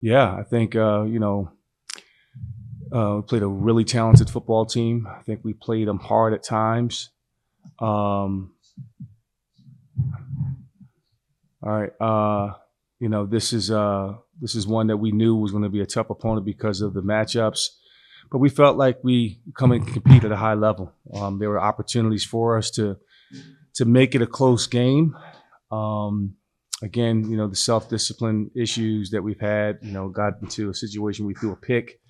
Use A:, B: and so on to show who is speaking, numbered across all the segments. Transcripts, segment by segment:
A: Yeah, I think we played a really talented football team. I think we played them hard at times. Um, all right, this is one that we knew was going to be a tough opponent because of the matchups, but we felt like we come and compete at a high level. There were opportunities for us to make it a close game. Um, Again, the self-discipline issues that we've had, got into a situation we threw a pick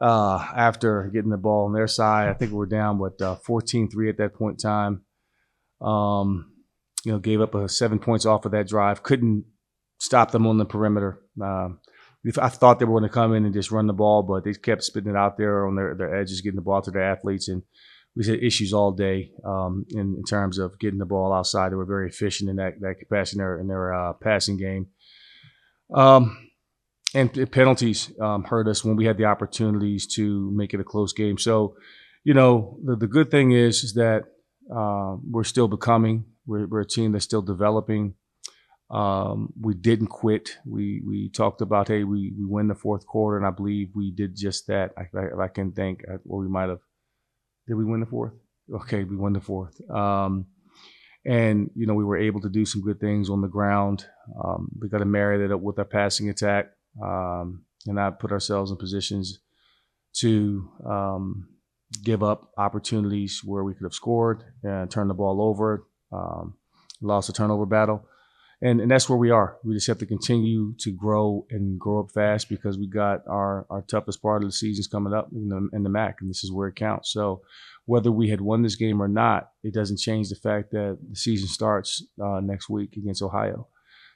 A: after getting the ball on their side. I think we were down, 14-3 at that point in time. Gave up 7 points off of that drive. Couldn't stop them on the perimeter. I thought they were going to come in and just run the ball, but they kept spitting it out there on their edges, getting the ball to their athletes. And we had issues all day in terms of getting the ball outside. They were very efficient in that capacity in their passing game. And penalties hurt us when we had the opportunities to make it a close game. So, the good thing is that we're still becoming. We're a team that's still developing. We didn't quit. We talked about, hey, we win the fourth quarter, and I believe we did just that. I can think, or we might have. Did we win the fourth? Okay, we won the fourth. And we were able to do some good things on the ground. We got to marry that up with our passing attack, and not put ourselves in positions to give up opportunities where we could have scored and turn the ball over, lost a turnover battle. And that's where we are. We just have to continue to grow up fast because we got our toughest part of the season's coming up in the MAC, and this is where it counts. So whether we had won this game or not, it doesn't change the fact that the season starts next week against Ohio.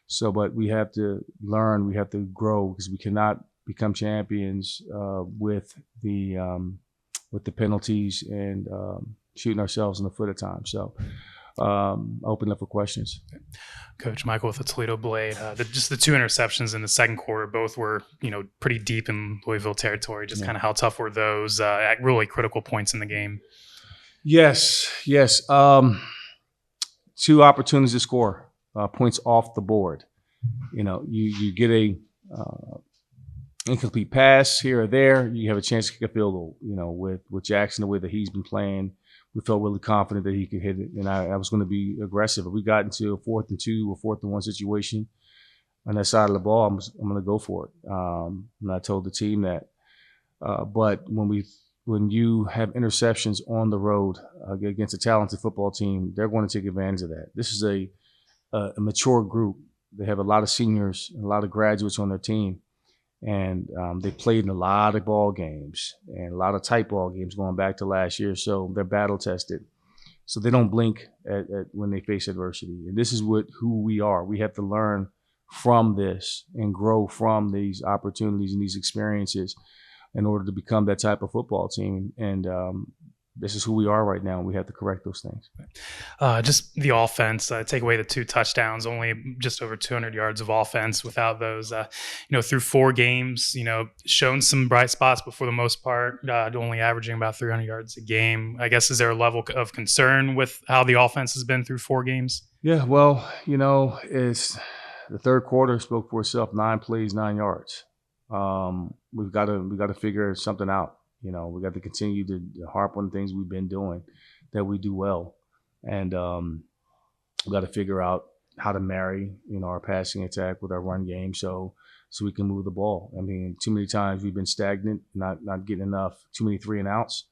A: So, but we have to learn, we have to grow because we cannot become champions with the penalties and shooting ourselves in the foot at times. So open up for questions.
B: Coach Michael with the Toledo Blade. Just the two interceptions in the second quarter, both were pretty deep in Louisville territory. Just kind of how tough were those at really critical points in the game?
A: Yes. Two opportunities to score points off the board. You get a incomplete pass here or there. You have a chance to kick a field goal. With Jackson the way that he's been playing, we felt really confident that he could hit it, and I was going to be aggressive. If we got into a 4th and 2 or 4th and 1 situation on that side of the ball, I'm going to go for it. And I told the team that. But when you have interceptions on the road against a talented football team, they're going to take advantage of that. This is a mature group. They have a lot of seniors and a lot of graduates on their team. And they played in a lot of ball games and a lot of tight ball games going back to last year. So they're battle tested. So they don't blink at when they face adversity. And this is who we are. We have to learn from this and grow from these opportunities and these experiences in order to become that type of football team. And this is who we are right now, and we have to correct those things.
B: Just the offense, take away the 2 touchdowns, only just over 200 yards of offense without those. Through 4 games, shown some bright spots, but for the most part, only averaging about 300 yards a game. I guess, is there a level of concern with how the offense has been through 4 games?
A: Yeah, well, it's the third quarter spoke for itself. 9 plays, 9 yards. We've got to figure something out. We got to continue to harp on the things we've been doing that we do well. And we got to figure out how to marry, our passing attack with our run game so we can move the ball. I mean, too many times we've been stagnant, not getting enough, too many 3 and outs,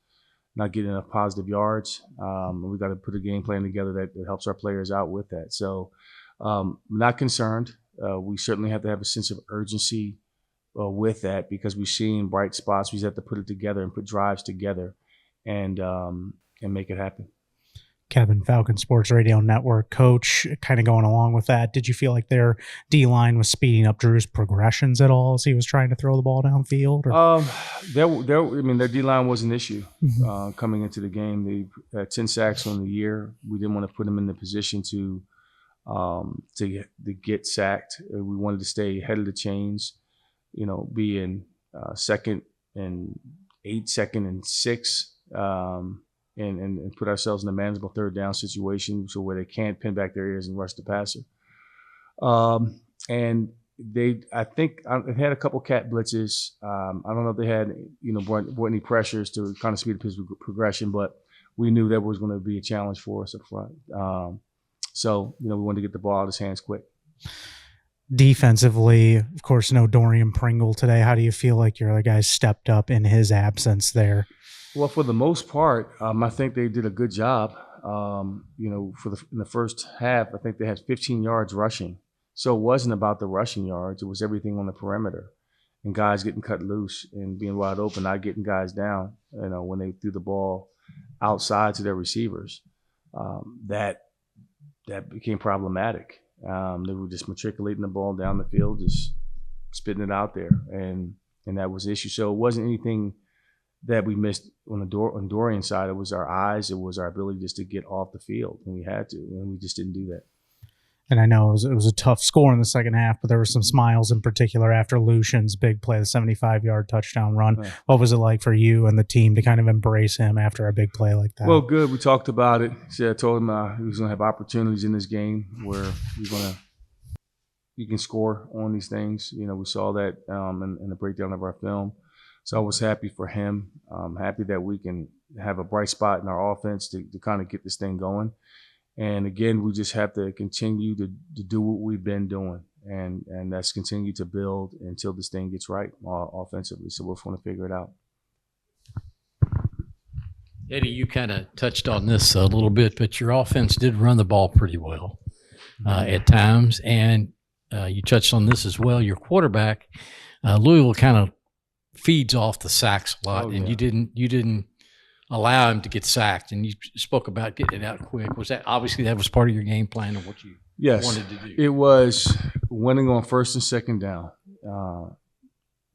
A: not getting enough positive yards. And we got to put a game plan together that helps our players out with that. So not concerned. We certainly have to have a sense of urgency with that because we've seen bright spots. We just have to put it together and put drives together and make it happen.
C: Kevin, Falcon Sports Radio Network. Coach, kind of going along with that, did you feel like their D-line was speeding up Drew's progressions at all as he was trying to throw the ball downfield?
A: Their D-line was an issue coming into the game. They had 10 sacks on the year. We didn't want to put them in the position to get sacked. We wanted to stay ahead of the chains. Be in 2nd and 8, 2nd and 6, and put ourselves in a manageable 3rd down situation so where they can't pin back their ears and rush the passer. And I think they had a couple cat blitzes. I don't know if they had, brought any pressures to kind of speed up his progression, but we knew that was going to be a challenge for us up front. So, we wanted to get the ball out of his hands quick.
C: Defensively, of course, no Dorian Pringle today. How do you feel like your other guys stepped up in his absence there?
A: Well, for the most part, I think they did a good job. In the first half, I think they had 15 yards rushing. So it wasn't about the rushing yards. It was everything on the perimeter and guys getting cut loose and being wide open, not getting guys down, when they threw the ball outside to their receivers. That became problematic. They were just matriculating the ball down the field, just spitting it out there. And that was the issue. So it wasn't anything that we missed on Dorian's side. It was our eyes. It was our ability just to get off the field when we had to, and we just didn't do that.
C: And I know it was a tough score in the second half, but there were some smiles in particular after Lucian's big play, the 75-yard touchdown run. Right. What was it like for you and the team to kind of embrace him after a big play like that?
A: Well, good. We talked about it. So I told him he was going to have opportunities in this game where you can score on these things. We saw that in the breakdown of our film. So I was happy for him. Happy that we can have a bright spot in our offense to kind of get this thing going. And again, we just have to continue to do what we've been doing, and that's continue to build until this thing gets right offensively. So we're going to figure it out.
D: Eddie, you kind of touched on this a little bit, but your offense did run the ball pretty well at times, and you touched on this as well. Your quarterback, Louisville, kind of feeds off the sacks a lot, and you didn't allow him to get sacked, and you spoke about getting it out quick. Was that obviously that was part of your game plan of what you wanted to do?
A: It was winning on first and second down,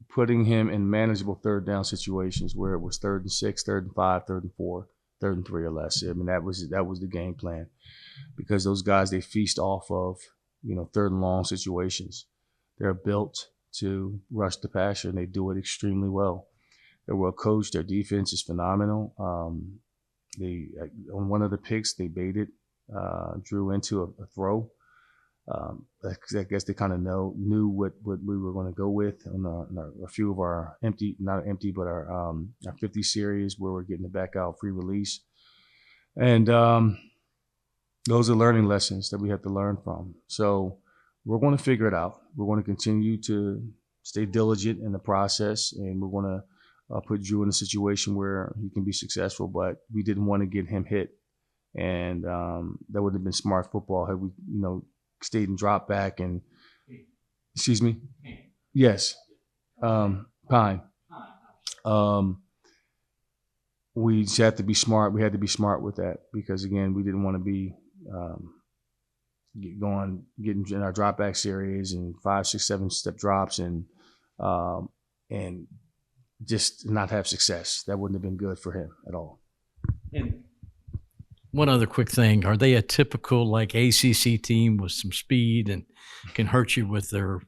A: putting him in manageable third down situations where it was 3rd and 6, 3rd and 5, 3rd and 4, 3rd and 3 or less. I mean, that was the game plan, because those guys, they feast off of 3rd and long situations. They're built to rush the passer, and they do it extremely well. They're well coached. Their defense is phenomenal. On one of the picks, they baited Drew into a throw. I guess they kind of knew what we were going to go with on a few of our our 50 series where we're getting it back out, free release. And those are learning lessons that we have to learn from. So we're going to figure it out. We're going to continue to stay diligent in the process, and we're going to put Drew in a situation where he can be successful, but we didn't want to get him hit. And that would have been smart football had we, stayed and dropped back and, excuse me? Yes. Pine. We just had to be smart. We had to be smart with that because, again, we didn't want to be getting in our drop back series and 5, 6, 7 step drops and just not have success. That wouldn't have been good for him at all.
D: And one other quick thing, are they a typical ACC team with some speed and can hurt you with their,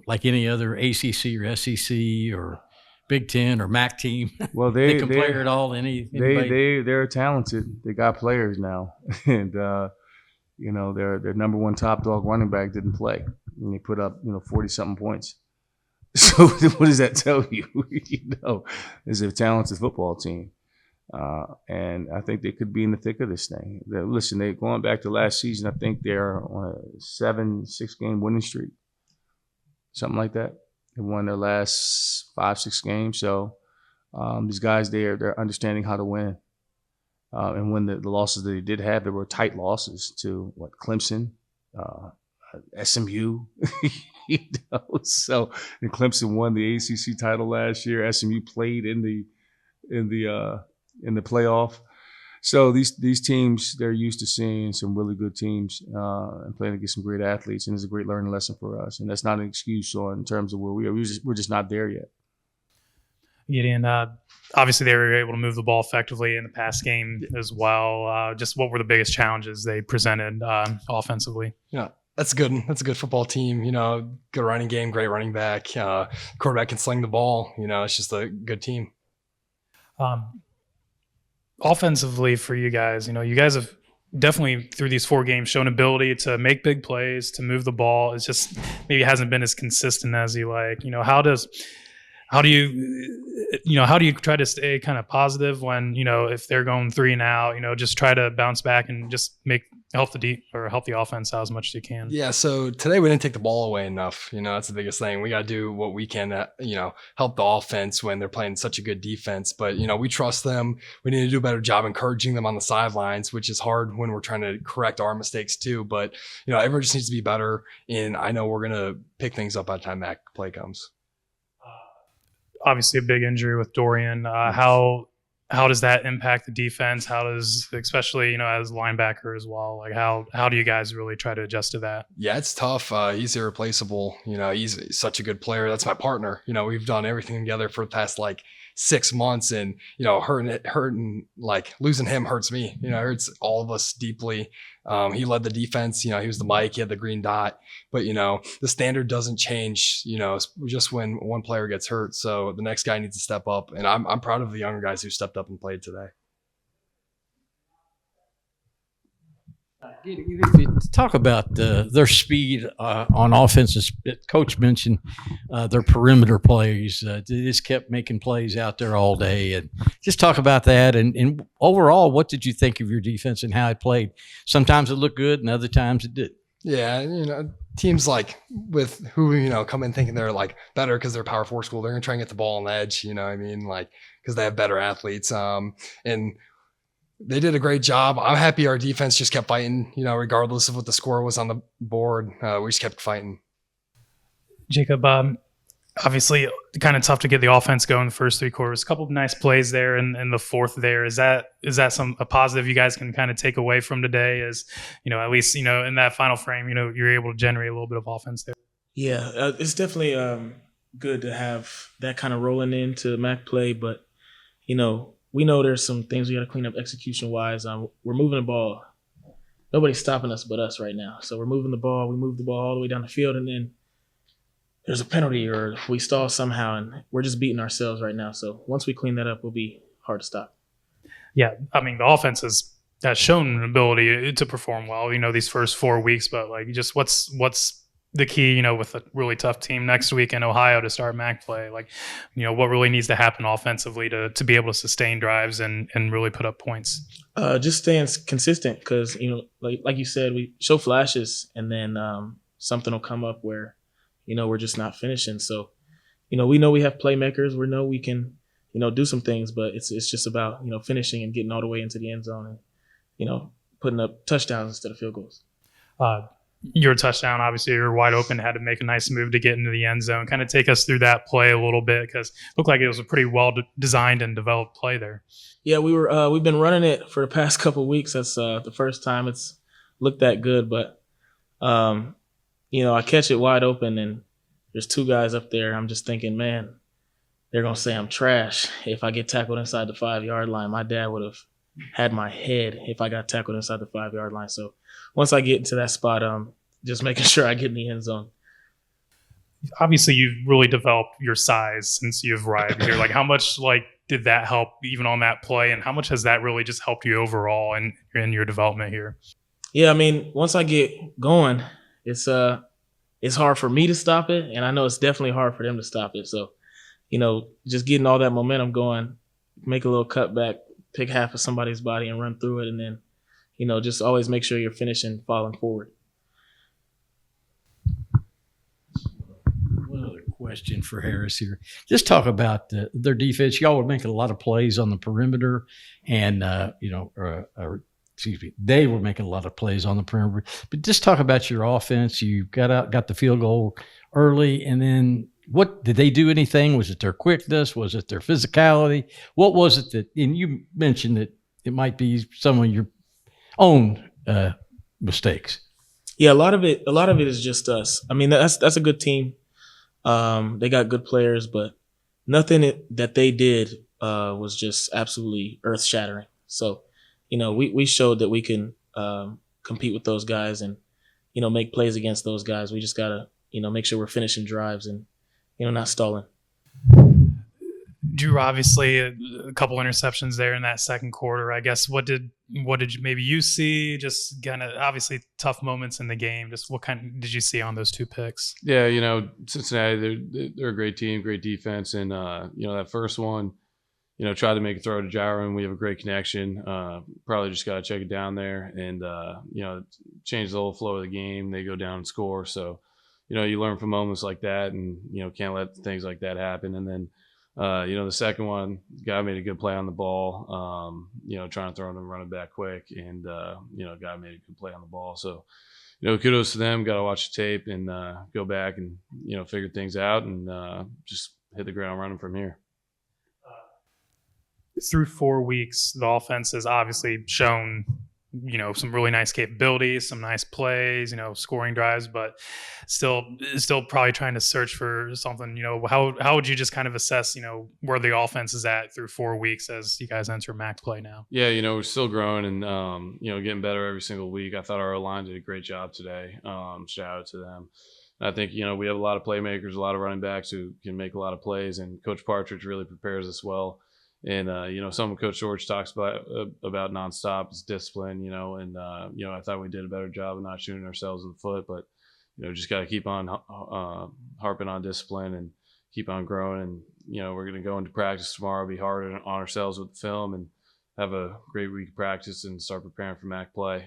D: like any other ACC or SEC or Big Ten or MAC team?
A: Well,
D: they can play it all.
A: They're talented. They got players now, and their number one top dog running back didn't play, and they put up 40-something points. So what does that tell you? It's a talented football team. And I think they could be in the thick of this thing. They're going back to last season. I think they're on a 7-6 game winning streak, something like that. They won their last 5-6 games. So these guys, they're understanding how to win. And when the losses that they did have, they were tight losses to Clemson, SMU. So and Clemson won the ACC title last year. SMU played in the playoff. So these teams, they're used to seeing some really good teams and playing against some great athletes, and it's a great learning lesson for us. And that's not an excuse in terms of where we are. We're just not there yet.
B: Gideon, obviously they were able to move the ball effectively in the pass game as well. Just what were the biggest challenges they presented offensively?
E: Yeah. That's good. That's a good football team. Good running game, great running back. Quarterback can sling the ball. It's just a good team.
B: Offensively for you guys, you guys have definitely through these 4 games shown ability to make big plays, to move the ball. It's just maybe hasn't been as consistent as you like. How do you try to stay kind of positive when, if they're going 3 and out, just try to bounce back and just help the offense out as much as you can?
E: Yeah, so today we didn't take the ball away enough. That's the biggest thing. We got to do what we can to, help the offense when they're playing such a good defense. But, we trust them. We need to do a better job encouraging them on the sidelines, which is hard when we're trying to correct our mistakes too. But, everyone just needs to be better. And I know we're going to pick things up by the time that play comes.
B: Obviously a big injury with Dorian. How does that impact the defense? How does, especially, as linebacker as well, like how do you guys really try to adjust to that?
E: Yeah, it's tough. He's irreplaceable. He's such a good player. That's my partner. We've done everything together for the past 6 months, and hurting like losing him hurts me. It hurts all of us deeply. He led the defense. He was the Mike. He had the green dot. But the standard doesn't change. Just when one player gets hurt. So the next guy needs to step up, and I'm proud of the younger guys who stepped up and played today.
D: Talk about their speed on offense. Coach mentioned their perimeter plays. They just kept making plays out there all day. And just talk about that. And overall, what did you think of your defense and how it played? Sometimes it looked good and other times it did.
E: Yeah, teams with who, come in thinking they're better because they're Power 4 school, they're going to try and get the ball on the edge, because they have better athletes. And they did a great job. I'm happy our defense just kept fighting, regardless of what the score was on the board. We just kept fighting.
B: Jacob, obviously kind of tough to get the offense going the first 3 quarters. A couple of nice plays there in the fourth there. Is that a positive you guys can kind of take away from today? Is, at least, in that final frame, you're able to generate a little bit of offense there?
F: Yeah, it's definitely good to have that kind of rolling into MAC play, but, we know there's some things we got to clean up execution-wise. We're moving the ball. Nobody's stopping us but us right now. So we're moving the ball. We move the ball all the way down the field, and then there's a penalty or we stall somehow, and we're just beating ourselves right now. So once we clean that up, we'll be hard to stop.
B: Yeah, I mean, the offense has shown an ability to perform well, these first 4 weeks. But, just what's the key, with a really tough team next week in Ohio to start MAC play? What really needs to happen offensively to be able to sustain drives and really put up points?
F: Just staying consistent because, like you said, we show flashes and then something will come up where, we're just not finishing. So, we know we have playmakers. We know we can, do some things, but it's just about, finishing and getting all the way into the end zone and, putting up touchdowns instead of field goals.
B: Your touchdown, obviously, you're wide open, had to make a nice move to get into the end zone. Kind of take us through that play a little bit because it looked like it was a pretty well designed and developed play there.
F: Yeah, we've been running it for the past couple of weeks. That's the first time it's looked that good, but I catch it wide open and there's 2 guys up there. I'm just thinking, man, they're gonna say I'm trash if I get tackled inside the 5-yard line. My dad would have had my head if I got tackled inside the 5-yard line. So once I get into that spot, just making sure I get in the end zone.
B: Obviously, you've really developed your size since you've arrived here. How much did that help even on that play, and how much has that really just helped you overall in your development here?
F: Yeah, I mean, once I get going, it's hard for me to stop it, and I know it's definitely hard for them to stop it. So, just getting all that momentum going, make a little cutback, pick half of somebody's body and run through it, and then, just always make sure you're finishing falling forward.
D: One other question for Harris here. Just talk about their defense. Y'all were making a lot of plays on the perimeter, and they were making a lot of plays on the perimeter. But just talk about your offense. You got the field goal early, and then what did they do? Anything? Was it their quickness? Was it their physicality? What was it that? And you mentioned that it might be some of your own mistakes.
F: Yeah, a lot of it is just us. I mean, that's a good team. They got good players, but nothing that they did was just absolutely earth shattering. So, we showed that we can compete with those guys and, make plays against those guys. We just gotta, make sure we're finishing drives and, not stalling.
B: Do Drew, obviously a couple interceptions there in that second quarter. I guess what did maybe you see? Just kind of obviously tough moments in the game. Just what kind did you see on those 2 picks?
A: Yeah, Cincinnati, they're a great team, great defense, and that first one, tried to make a throw to Gyro, and we have a great connection. Probably just got to check it down there, and change the whole flow of the game. They go down and score, so you learn from moments like that, and can't let things like that happen. And then the second one, the guy made a good play on the ball, trying to throw him and run it back quick, and guy made a good play on the ball. So kudos to them. Got to watch the tape and go back and figure things out, and just hit the ground running from here.
B: Through 4 weeks, the offense has obviously shown, some really nice capabilities, some nice plays, scoring drives, but still probably trying to search for something. How would you just kind of assess, where the offense is at through 4 weeks as you guys enter MAC play now?
A: Yeah, we're still growing and getting better every single week. I thought our O-line did a great job today. Shout out to them. I think we have a lot of playmakers, a lot of running backs who can make a lot of plays, and Coach Partridge really prepares us well. And something Coach George talks about nonstop is discipline. And I thought we did a better job of not shooting ourselves in the foot, but just got to keep on harping on discipline and keep on growing. And we're going to go into practice tomorrow, be hard on ourselves with the film, and have a great week of practice and start preparing for MAC play.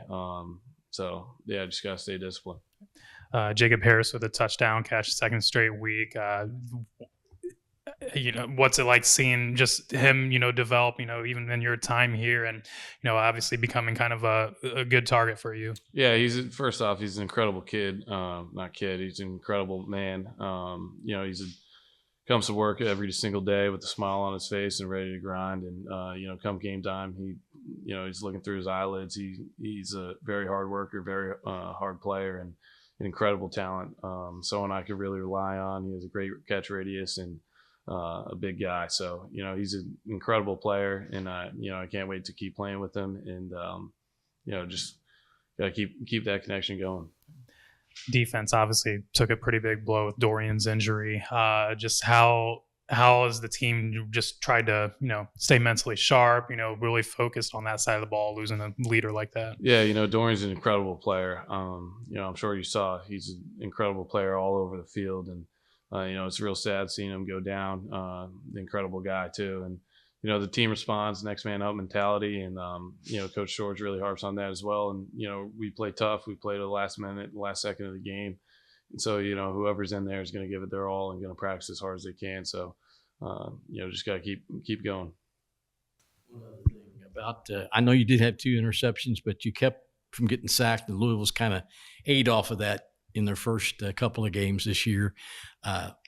A: So yeah, just got to stay disciplined.
B: Jacob Harris with a touchdown catch, second straight week. What's it like seeing just him, develop, even in your time here, and, obviously becoming kind of a good target for you?
A: Yeah, first off, he's an incredible kid. Not kid, he's an incredible man. Comes to work every single day with a smile on his face and ready to grind. And, come game time, he's looking through his eyelids. He's a very hard worker, very hard player, and an incredible talent. Someone I could really rely on. He has a great catch radius and a big guy. So, he's an incredible player, and, I can't wait to keep playing with him, and, just got to keep that connection going.
B: Defense obviously took a pretty big blow with Dorian's injury. Just how has the team just tried to, stay mentally sharp, really focused on that side of the ball, losing a leader like that?
A: Yeah, Dorian's an incredible player. I'm sure you saw he's an incredible player all over the field, and it's real sad seeing him go down. The incredible guy too, and the team responds, next man up mentality, and Coach George really harps on that as well. And we play tough. We play to the last minute, the last second of the game, and so whoever's in there is going to give it their all and going to practice as hard as they can. So just got to keep going.
D: One other thing about I know you did have 2 interceptions, but you kept from getting sacked, and Louisville's kind of ate off of that in their first couple of games this year.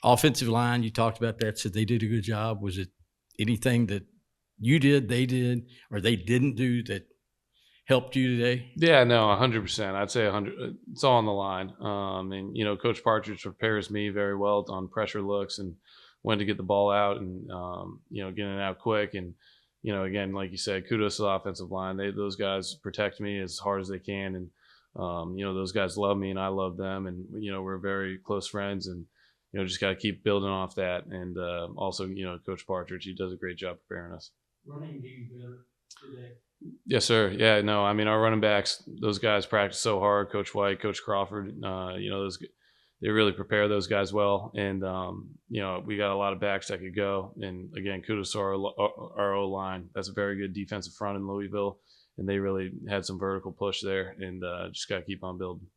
D: Offensive line, you talked about that, said they did a good job. Was it anything that you did, they did, or they didn't do that helped you today?
A: Yeah, no, 100%. I'd say 100. It's all on the line. And Coach Partridge prepares me very well on pressure looks and when to get the ball out, and getting it out quick. And again, like you said, kudos to the offensive line. Those guys protect me as hard as they can, and those guys love me and I love them, and we're very close friends, and just got to keep building off that. And also, Coach Partridge, he does a great job preparing us.
D: Running game better today?
A: Yes, sir. Yeah, no, our running backs, those guys practice so hard. Coach White, Coach Crawford, they really prepare those guys well. And, we got a lot of backs that could go. And again, kudos to our O-line. That's a very good defensive front in Louisville. And they really had some vertical push there, and just got to keep on building.